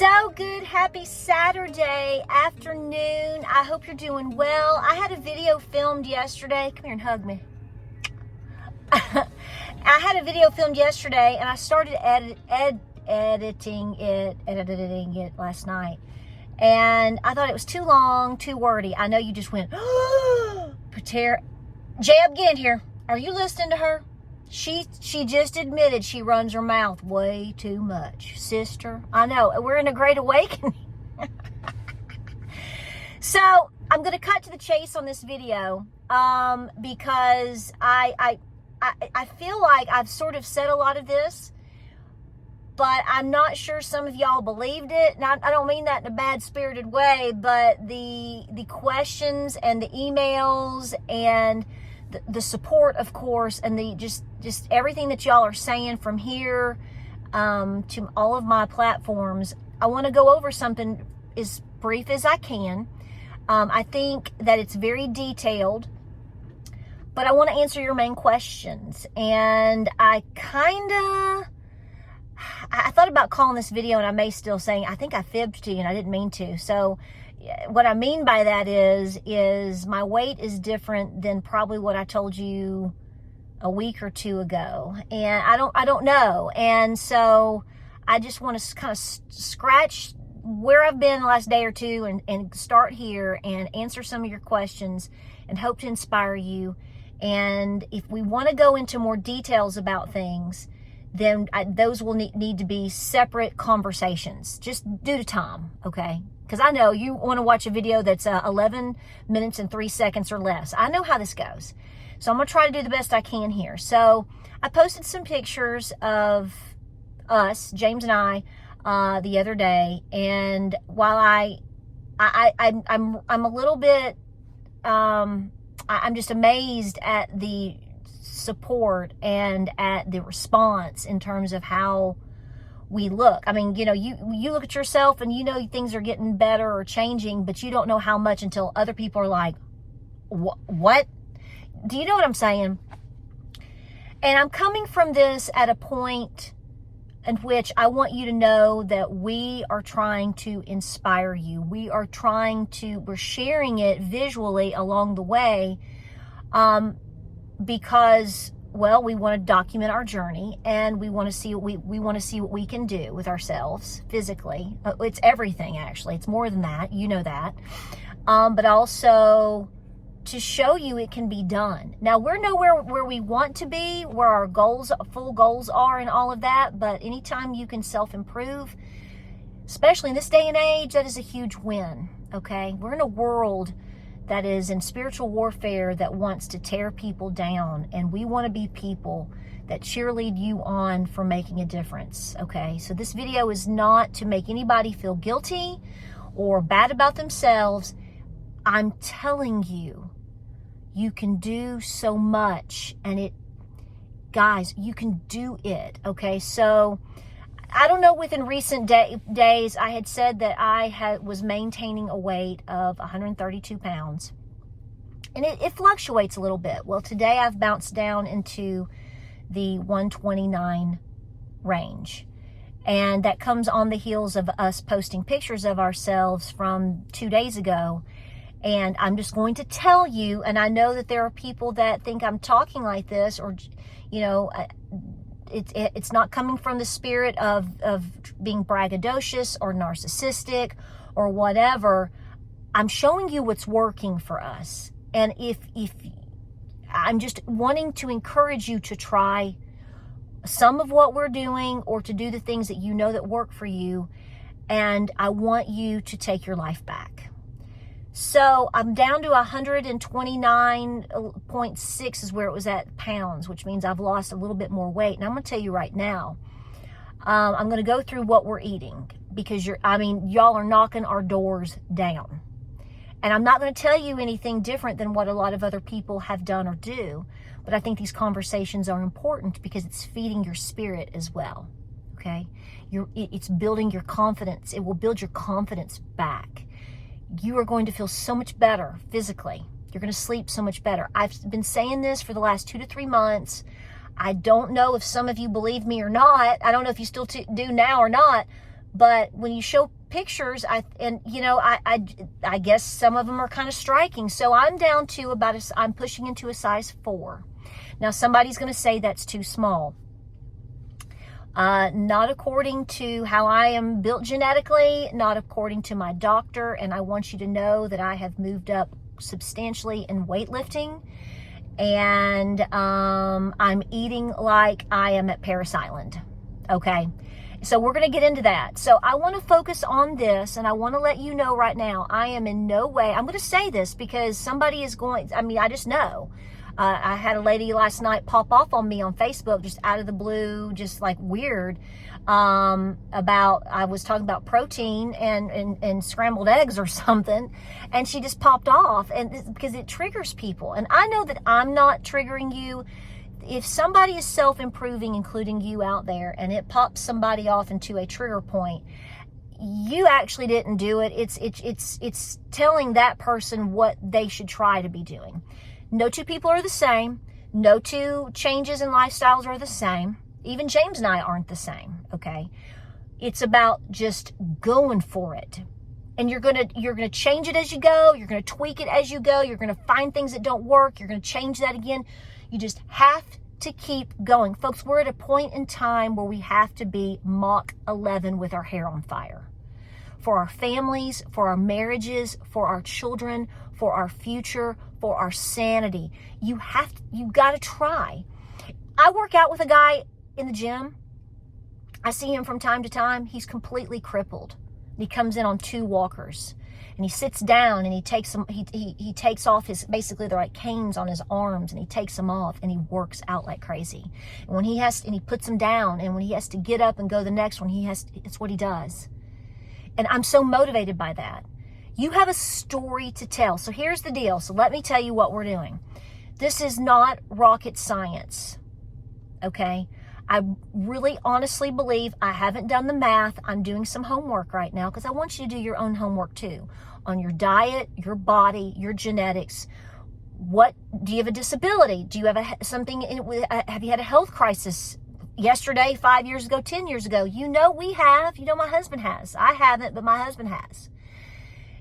So good. Happy Saturday afternoon. I hope you're doing well. I had a video filmed yesterday. Come here and hug me. I had a video filmed yesterday and I started editing it last night. And I thought it was too long, too wordy. I know you just went, Patara. Jeb, get in here. Are you listening to her? She just admitted she runs her mouth way too much. Sister, I know. We're in a great awakening. So, I'm going to cut to the chase on this video because I feel like I've sort of said a lot of this, but I'm not sure some of y'all believed it. Now, I don't mean that in a bad-spirited way, but the questions and the emails and the support, of course, and the just everything that y'all are saying from here to all of my platforms. I want to go over something as brief as I can. I think that it's very detailed, but I want to answer your main questions. And I thought about calling this video, and I may still say, I think I fibbed to you and I didn't mean to. So what I mean by that is my weight is different than probably what I told you a week or two ago. And I don't know. And so I just want to kind of scratch where I've been the last day or two and start here and answer some of your questions and hope to inspire you. And if we want to go into more details about things, then those will need to be separate conversations, just due to time, okay? Because I know you want to watch a video that's 11 minutes and 3 seconds or less. I know how this goes. So I'm going to try to do the best I can here. So I posted some pictures of us, James and I, the other day. And while I'm a little bit, I'm just amazed at the support and at the response in terms of how we look. I mean, you know, you look at yourself and you know things are getting better or changing, but you don't know how much until other people are like, what? Do you know what I'm saying? And I'm coming from this at a point in which I want you to know that we are trying to inspire you. We're sharing it visually along the way, because, well, we want to document our journey and we want to see what we can do with ourselves physically. It's everything, actually. It's more than that. You know that. But also to show you it can be done. Now, we're nowhere where we want to be, where our full goals are and all of that. But anytime you can self-improve, especially in this day and age, that is a huge win. Okay. We're in a world that is in spiritual warfare that wants to tear people down. And we want to be people that cheerlead you on for making a difference. Okay, so this video is not to make anybody feel guilty or bad about themselves. I'm telling you, you can do so much. And guys, you can do it. Okay, so I don't know, within recent days, I had said that I was maintaining a weight of 132 pounds. And it fluctuates a little bit. Well, today I've bounced down into the 129 range. And that comes on the heels of us posting pictures of ourselves from 2 days ago. And I'm just going to tell you, and I know that there are people that think I'm talking like this, or, you know, it's not coming from the spirit of being braggadocious or narcissistic or whatever. I'm showing you what's working for us. And if I'm just wanting to encourage you to try some of what we're doing, or to do the things that you know that work for you. And I want you to take your life back. So I'm down to 129.6 is where it was at pounds, which means I've lost a little bit more weight. And I'm going to tell you right now, I'm going to go through what we're eating, because y'all are knocking our doors down. And I'm not going to tell you anything different than what a lot of other people have done or do. But I think these conversations are important because it's feeding your spirit as well. Okay? It's building your confidence. It will build your confidence back. You are going to feel so much better physically. You're going to sleep so much better. I've been saying this for the last 2 to 3 months. I don't know if some of you believe me or not. I don't know if you still do now or not. But when you show pictures, I guess some of them are kind of striking. So I'm down to I'm pushing into a size 4. Now somebody's going to say that's too small. Not according to how I am built genetically, not according to my doctor. And I want you to know that I have moved up substantially in weightlifting, and I'm eating like I am at Paris Island. Okay. So we're going to get into that. So I want to focus on this, and I want to let you know right now, I am in no way, I'm going to say this because somebody is going, I just know. I had a lady last night pop off on me on Facebook, just out of the blue, just like weird, I was talking about protein and scrambled eggs or something, and she just popped off, and because it triggers people. And I know that I'm not triggering you. If somebody is self-improving, including you out there, and it pops somebody off into a trigger point, you actually didn't do it. It's telling that person what they should try to be doing. No two people are the same. No two changes in lifestyles are the same. Even James and I aren't the same, okay? It's about just going for it. And you're gonna change it as you go. You're gonna tweak it as you go. You're gonna find things that don't work. You're gonna change that again. You just have to keep going. Folks, we're at a point in time where we have to be Mach 11 with our hair on fire. For our families, for our marriages, for our children, for our future, for our sanity. You got to try. I work out with a guy in the gym. I see him from time to time. He's completely crippled. He comes in on 2 walkers, and he sits down and he takes them. He takes off his, basically they're like canes on his arms, and he takes them off and he works out like crazy. And when he puts them down, and when he has to get up and go the next one, it's what he does. And I'm so motivated by that. You have a story to tell. So here's the deal. So let me tell you what we're doing. This is not rocket science, okay? I really honestly believe, I haven't done the math. I'm doing some homework right now because I want you to do your own homework too on your diet, your body, your genetics. Do you have a disability? Do you have have you had a health crisis yesterday, 5 years ago, 10 years ago? We have. My husband has. I haven't, but my husband has.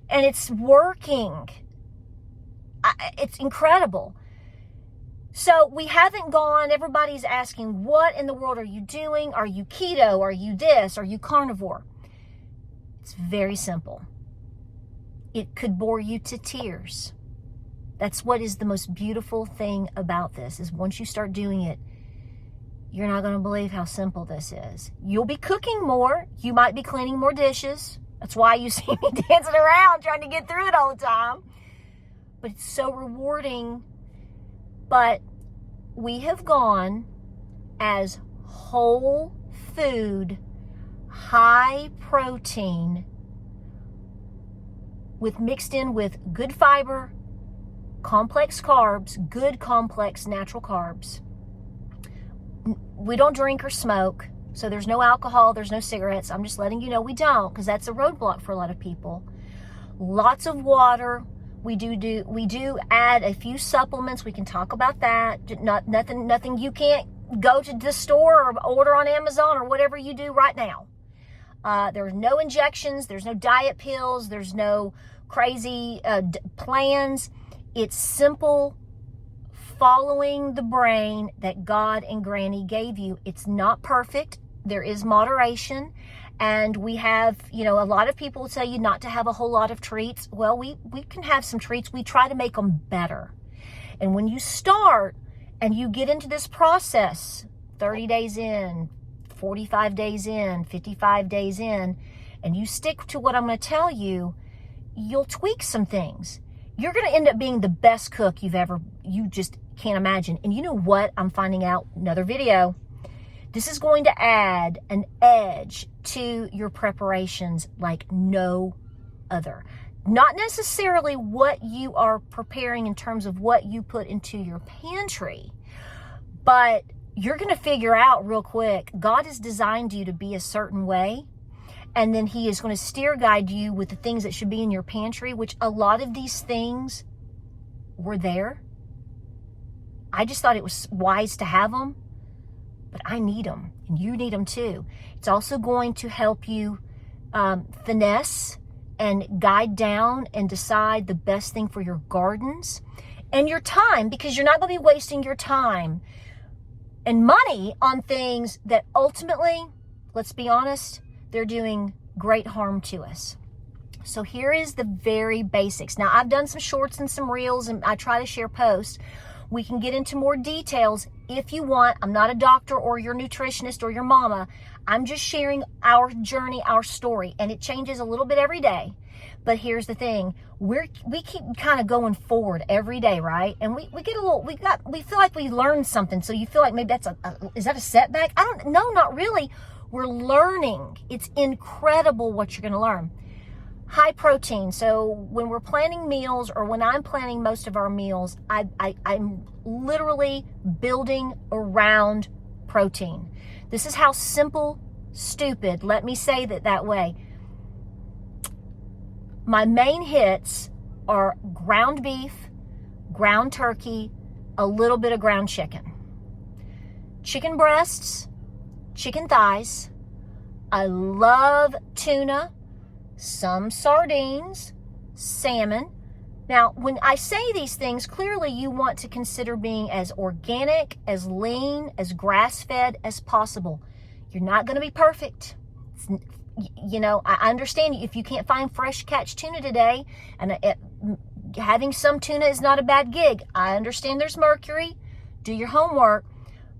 And it's working. It's incredible. So we haven't gone, everybody's asking, what in the world are you doing? Are you keto? Are you this? Are you carnivore? It's very simple. It could bore you to tears. That's what is the most beautiful thing about this, is once you start doing it, you're not going to believe how simple this is. You'll be cooking more. You might be cleaning more dishes. That's why you see me dancing around trying to get through it all the time. But it's so rewarding. But we have gone as whole food, high protein, mixed in with good fiber, complex carbs, good complex natural carbs. We don't drink or smoke, so there's no alcohol, there's no cigarettes. I'm just letting you know we don't, because that's a roadblock for a lot of people. Lots of water. We do add a few supplements. We can talk about that. Nothing you can't go to the store or order on Amazon or whatever you do right now. There's no injections. There's no diet pills. There's no crazy plans. It's simple following the brain that God and Granny gave you. It's not perfect. There is moderation. And we have, a lot of people will tell you not to have a whole lot of treats. Well, we can have some treats. We try to make them better. And when you start and you get into this process, 30 days in, 45 days in, 55 days in, and you stick to what I'm going to tell you, you'll tweak some things. You're going to end up being the best cook you just can't imagine. And you know what? I'm finding out, another video. This is going to add an edge to your preparations like no other. Not necessarily what you are preparing in terms of what you put into your pantry, but you're going to figure out real quick, God has designed you to be a certain way, and then He is going to steer guide you with the things that should be in your pantry, which a lot of these things were there. I just thought it was wise to have them. But I need them, and you need them too. It's also going to help you finesse and guide down and decide the best thing for your gardens and your time, because you're not going to be wasting your time and money on things that ultimately, let's be honest, they're doing great harm to us. So here is the very basics. Now, I've done some shorts and some reels, and I try to share posts. We can get into more details if you want. I'm not a doctor or your nutritionist or your mama. I'm just sharing our journey, our story, and it changes a little bit every day. But here's the thing. We keep kind of going forward every day, right? And we get a little, we feel like we learned something. So you feel like maybe that's is that a setback? No, not really. We're learning. It's incredible what you're going to learn. High protein. So when we're planning meals, or when I'm planning most of our meals, I'm literally building around protein. This is how simple, stupid, let me say that way. My main hits are ground beef, ground turkey, a little bit of ground chicken. Chicken breasts, chicken thighs. I love tuna, some sardines, salmon. Now, when I say these things, clearly you want to consider being as organic, as lean, as grass-fed as possible. You're not going to be perfect. You know, I understand if you can't find fresh catch tuna today, and having some tuna is not a bad gig. I understand there's mercury. Do your homework.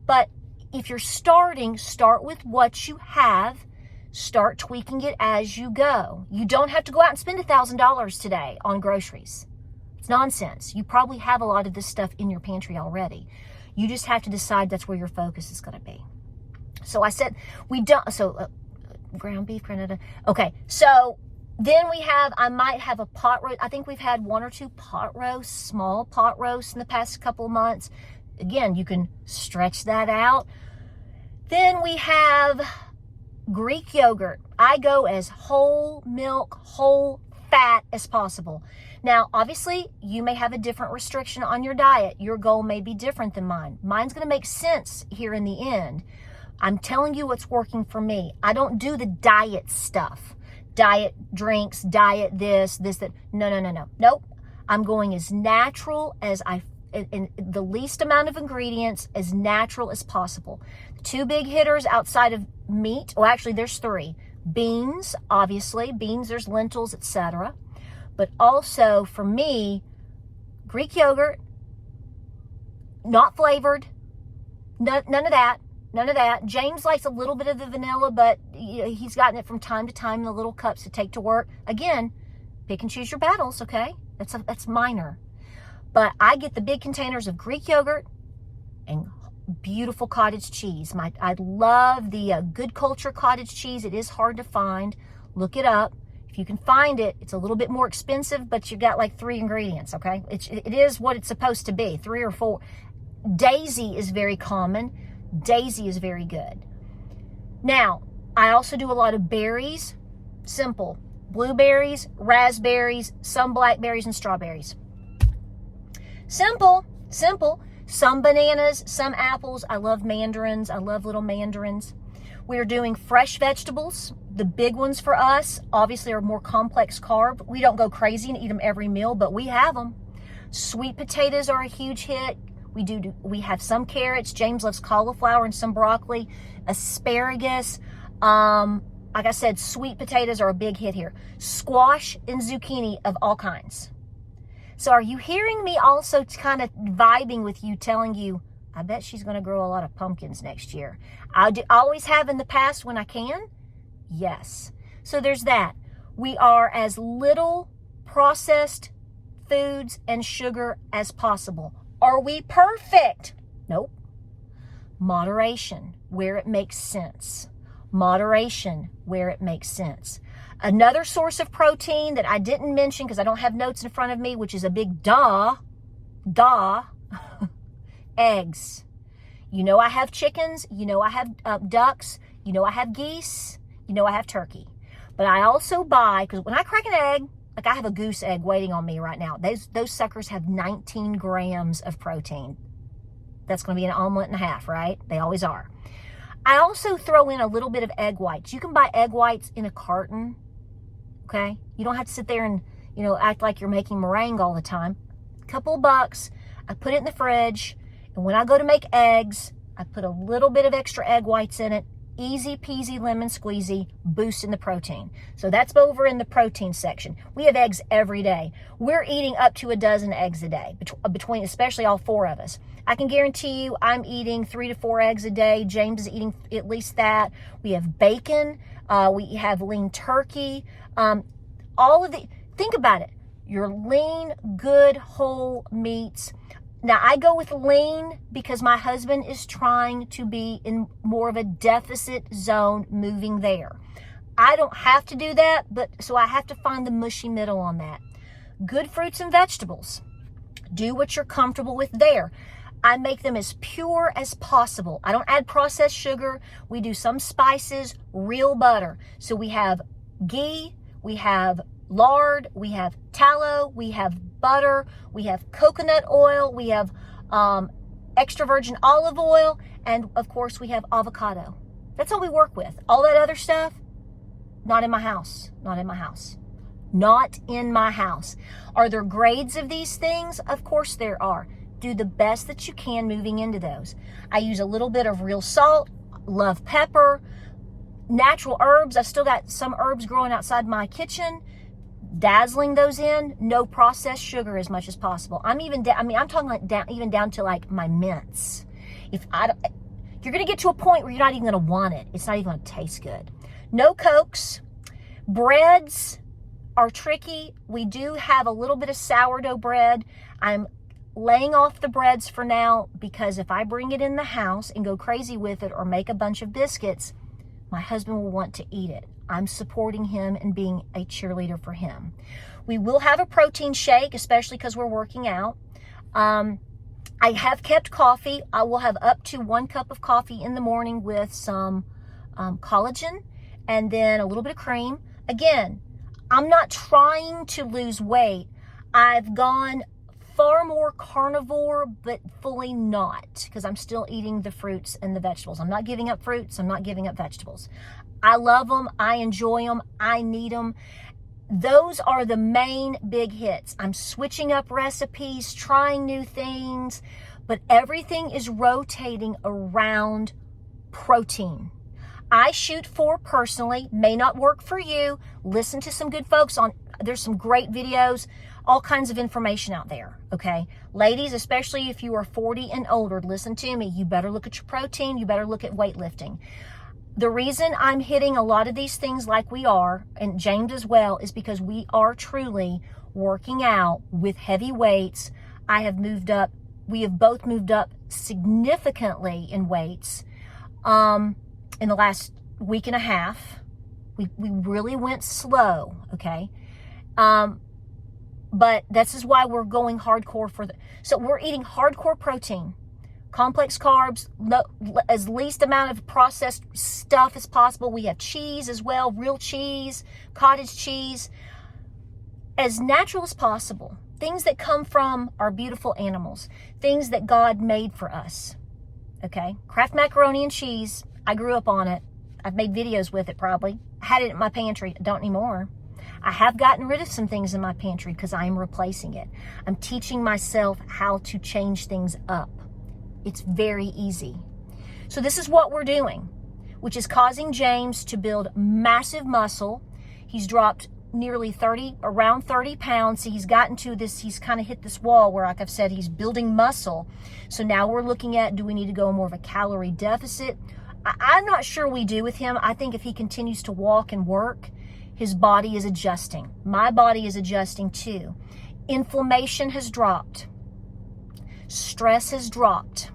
But if you're starting, start with what you have. Start tweaking it as you go. You don't have to go out and spend $1,000 today on groceries. It's nonsense. You probably have a lot of this stuff in your pantry already. You just have to decide that's where your focus is going to be. So I said we don't. So ground beef, granada. Okay. So then I might have a pot roast. I think we've had 1 or 2 pot roasts, small pot roasts in the past couple of months. Again, you can stretch that out. Then we have Greek yogurt. I go as whole milk, whole fat as possible. Now, obviously, you may have a different restriction on your diet. Your goal may be different than mine. Mine's going to make sense here in the end. I'm telling you what's working for me. I don't do the diet stuff. Diet drinks, diet this, that. No. Nope. I'm going as natural as in the least amount of ingredients, as natural as possible. The 2 big hitters outside of meat, well, actually there's 3. Beans, obviously. Beans, there's lentils, etc. But also, for me, Greek yogurt, not flavored, none of that. None of that. James likes a little bit of the vanilla, but he's gotten it from time to time in the little cups to take to work. Again, pick and choose your battles, okay? That's minor. But I get the big containers of Greek yogurt and beautiful cottage cheese. I love the Good Culture cottage cheese. It is hard to find. Look it up. If you can find it, it's a little bit more expensive, but you got like 3 ingredients, okay? It is what it's supposed to be, 3 or 4. Daisy is very common. Daisy is very good. Now, I also do a lot of berries. Simple. Blueberries, raspberries, some blackberries, and strawberries. Simple. Some bananas, some apples. I love mandarins. I love little mandarins. We are doing fresh vegetables. The big ones for us, obviously, are more complex carb. We don't go crazy and eat them every meal, but we have them. Sweet potatoes are a huge hit. We have some carrots. James loves cauliflower and some broccoli, asparagus. Like I said, sweet potatoes are a big hit here. Squash and zucchini of all kinds. So are you hearing me also kind of vibing with you, telling you, I bet she's going to grow a lot of pumpkins next year. I always have in the past when I can. Yes. So there's that. We are as little processed foods and sugar as possible. Are we perfect? Nope. Moderation, where it makes sense. Moderation, where it makes sense. Another source of protein that I didn't mention because I don't have notes in front of me, which is a big duh, eggs. You know I have chickens. You know I have ducks. You know I have geese. You know I have turkey. But I also buy, because when I crack an egg, like I have a goose egg waiting on me right now. Those suckers have 19 grams of protein. That's going to be an omelet and a half, right? They always are. I also throw in a little bit of egg whites. You can buy egg whites in a carton, okay? You don't have to sit there and, act like you're making meringue all the time. A couple of bucks, I put it in the fridge, and when I go to make eggs, I put a little bit of extra egg whites in it. Easy peasy lemon squeezy, boosting the protein. So that's over in the protein section. We have eggs every day. We're eating up to a dozen eggs a day, between especially all four of us. I can guarantee you I'm eating 3 to 4 eggs a day. James is eating at least that. We have bacon. We have lean turkey. Think about it. Your lean, good, whole meats. Now, I go with lean because my husband is trying to be in more of a deficit zone moving there. I don't have to do that, so I have to find the mushy middle on that. Good fruits and vegetables. Do what you're comfortable with there. I make them as pure as possible. I don't add processed sugar. We do some spices, real butter. So we have ghee, we have lard, we have tallow, we have butter, we have coconut oil, we have extra virgin olive oil, and of course we have avocado. That's all we work with. All that other stuff, not in my house. Not in my house. Not in my house. Are there grades of these things? Of course there are. Do the best that you can moving into those. I use a little bit of real salt, love pepper, natural herbs. I've still got some herbs growing outside my kitchen. Dazzling those in, no processed sugar as much as possible. I'm talking like even down to like my mints. You're going to get to a point where you're not even going to want it. It's not even going to taste good. No Cokes. Breads are tricky. We do have a little bit of sourdough bread. I'm laying off the breads for now because if I bring it in the house and go crazy with it or make a bunch of biscuits, my husband will want to eat it. I'm supporting him and being a cheerleader for him. We will have a protein shake, especially because we're working out. I have kept coffee. I will have up to 1 cup of coffee in the morning with some collagen and then a little bit of cream. Again, I'm not trying to lose weight. I've gone far more carnivore, but fully not, because I'm still eating the fruits and the vegetables. I'm not giving up fruits. I'm not giving up vegetables. I love them. I enjoy them. I need them. Those are the main big hits. I'm switching up recipes, trying new things, but everything is rotating around protein. I shoot 4 personally, may not work for you. Listen to some good folks there's some great videos, all kinds of information out there, okay? Ladies, especially if you are 40 and older, listen to me. You better look at your protein. You better look at weightlifting. The reason I'm hitting a lot of these things like we are, and James as well, is because we are truly working out with heavy weights. We have both moved up significantly in weights in the last week and a half. We really went slow, okay? But this is why we're going hardcore so we're eating hardcore protein, complex carbs, as least amount of processed stuff as possible. We have cheese as well, real cheese, cottage cheese, as natural as possible. Things that come from our beautiful animals, things that God made for us, okay? Kraft macaroni and cheese, I grew up on it. I've made videos with it probably. I had it in my pantry, don't anymore. I have gotten rid of some things in my pantry because I am replacing it. I'm teaching myself how to change things up. It's very easy. So this is what we're doing, which is causing James to build massive muscle. He's dropped nearly around 30 pounds. So he's gotten to this, he's kind of hit this wall where, like I've said, he's building muscle. So now we're looking at, do we need to go more of a calorie deficit? I'm not sure we do with him. I think if he continues to walk and work, his body is adjusting. My body is adjusting too. Inflammation has dropped. Stress has dropped.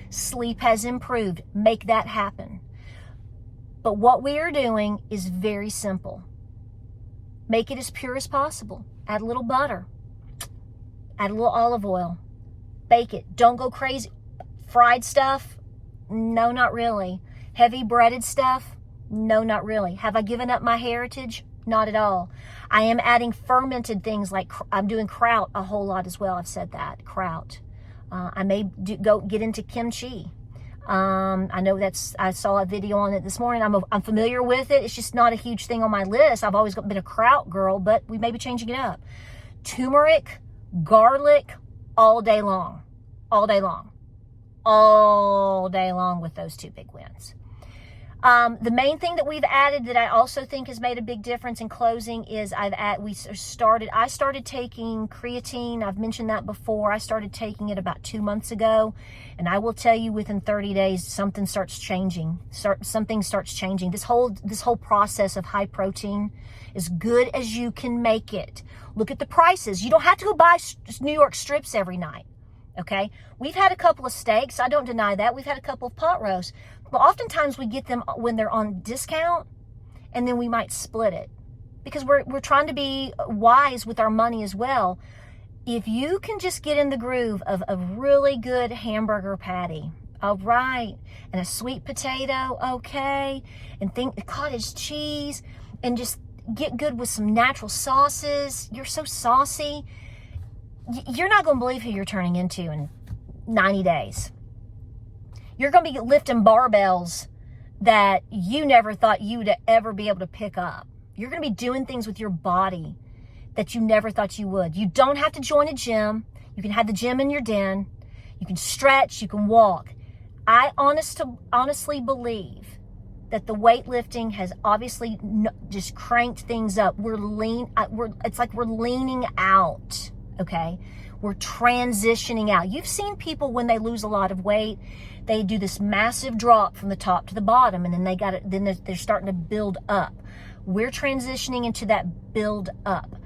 Sleep has improved. Make that happen. But what we are doing is very simple. Make it as pure as possible. Add a little butter. Add a little olive oil. Bake it. Don't go crazy. Fried stuff? No, not really. Heavy breaded stuff? No, not really. Have I given up my heritage? Not at all. I am adding fermented things like I'm doing kraut a whole lot as well. I've said that. Kraut. I may get into kimchi. I know I saw a video on it this morning. I'm familiar with it. It's just not a huge thing on my list. I've always been a kraut girl, but we may be changing it up. Turmeric, garlic, all day long. All day long. All day long with those two big wins. The main thing that we've added that I also think has made a big difference in closing is I started taking creatine. I've mentioned that before. I started taking it about 2 months ago, and I will tell you within 30 days something starts changing. Something starts changing. This whole process of high protein, as good as you can make it. Look at the prices. You don't have to go buy New York strips every night. Okay, we've had a couple of steaks. I don't deny that. We've had a couple of pot roasts. But oftentimes we get them when they're on discount, and then we might split it because we're trying to be wise with our money as well. If you can just get in the groove of a really good hamburger patty, all right, and a sweet potato, okay, and think cottage cheese, and just get good with some natural sauces. You're so saucy. You're not going to believe who you're turning into in 90 days. You're going to be lifting barbells that you never thought you would ever be able to pick up. You're going to be doing things with your body that you never thought you would. You don't have to join a gym. You can have the gym in your den. You can stretch. You can walk. I honestly believe that the weightlifting has obviously just cranked things up. It's like we're leaning out. Okay, we're transitioning out. You've seen people when they lose a lot of weight, they do this massive drop from the top to the bottom, and then they're starting to build up. We're transitioning into that build up.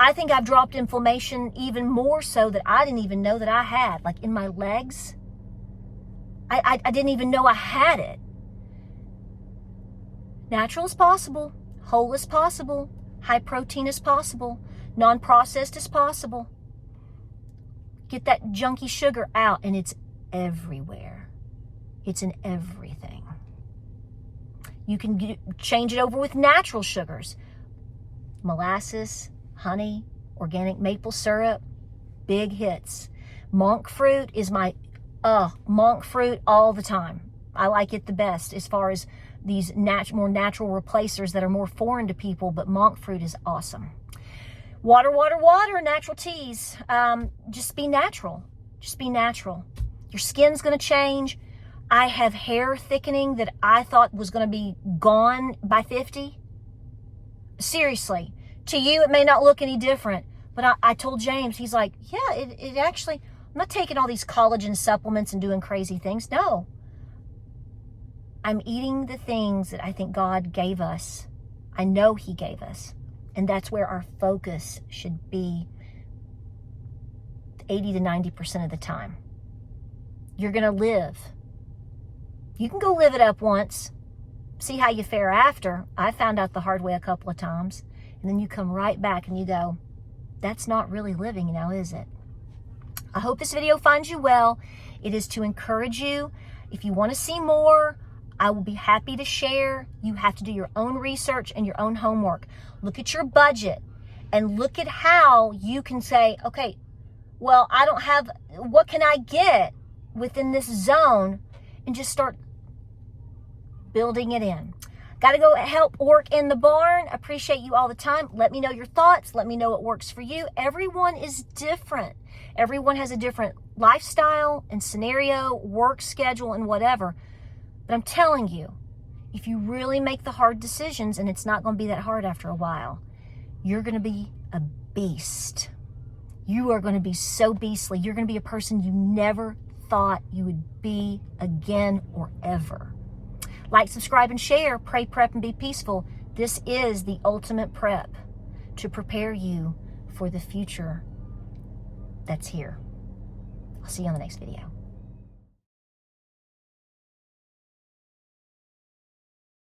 I think I've dropped inflammation even more so that I didn't even know that I had, like in my legs. I didn't even know I had it. Natural is possible, whole is possible, high protein is possible, non-processed is possible. Get that junky sugar out, and it's everywhere. It's in everything. You can change it over with natural sugars. Molasses, honey, organic maple syrup, big hits. Monk fruit is my, monk fruit all the time. I like it the best as far as these more natural replacers that are more foreign to people, but monk fruit is awesome. Water, water, water, natural teas. Just be natural. Just be natural. Your skin's going to change. I have hair thickening that I thought was going to be gone by 50. Seriously. To you, it may not look any different. But I told James, he's like, yeah, it actually, I'm not taking all these collagen supplements and doing crazy things. No. I'm eating the things that I think God gave us. I know He gave us. And that's where our focus should be 80 to 90% of the time. You're going to live. You can go live it up once. See how you fare after. I found out the hard way a couple of times. And then you come right back and you go, that's not really living now, is it? I hope this video finds you well. It is to encourage you. If you want to see more, I will be happy to share. You have to do your own research and your own homework. Look at your budget and look at how you can say, okay, well, I don't have, what can I get within this zone, and just start building it in. Got to go help work in the barn. Appreciate you all the time. Let me know your thoughts. Let me know what works for you. Everyone is different. Everyone has a different lifestyle and scenario, work schedule, and whatever. But I'm telling you, if you really make the hard decisions, and it's not going to be that hard after a while, you're going to be a beast. You are going to be so beastly. You're going to be a person you never thought you would be again or ever. Like, subscribe, and share. Pray, prep, and be peaceful. This is the ultimate prep to prepare you for the future that's here. I'll see you on the next video.